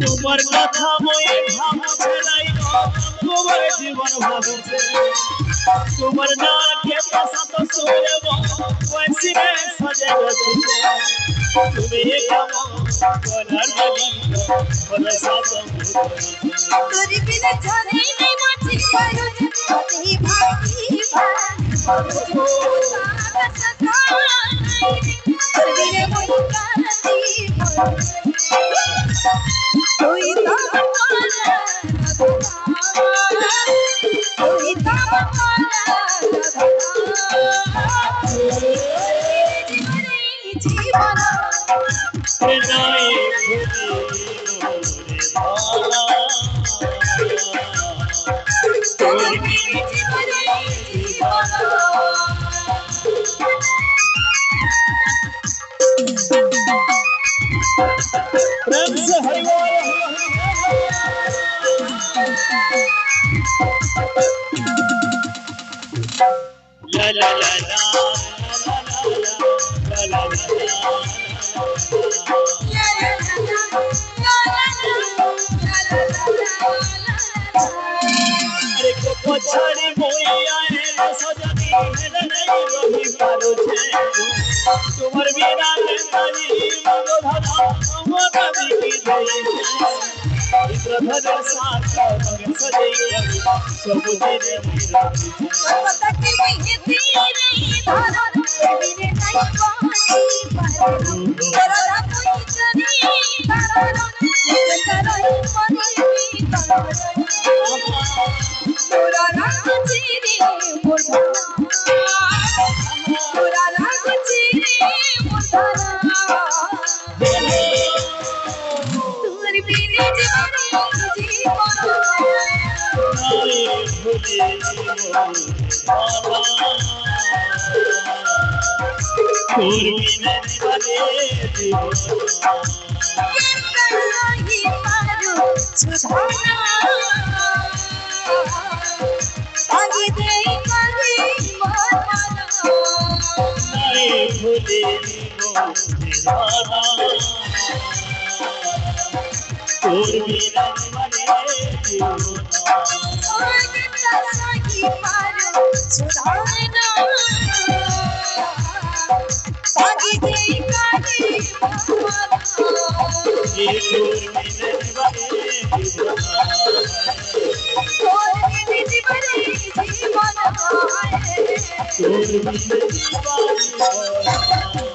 তোমার কথা মই ভাবছে নাই তোমার জীবন ভাবছে তোমার না খেতা সাত সোয়েব ওইসিরে সাজে গেছে তুমি কেমন কলার বলি বলে সাত তোরি বিনা জানি নাই মাছি পারো তুই ভাবি प्रेम से हरिओम ला ला ला ला ला अरे को पछाड़ी मोई आए रे सजनी हेले नहीं रही पारो छे तुम्हार बिना में तारी मगो धरा ममता दी देई इन्द्रधर साथ मगे सजई सब तेरे मेरा पता के नहीं तेरे धारा बिने नहीं पानी पर तेरा कोई चली धारा मुझे करई पानी पूरा रंग चीरे मुर्दा पूरा रंग चीरे मुर्दा तुर बिने जीवन जीवन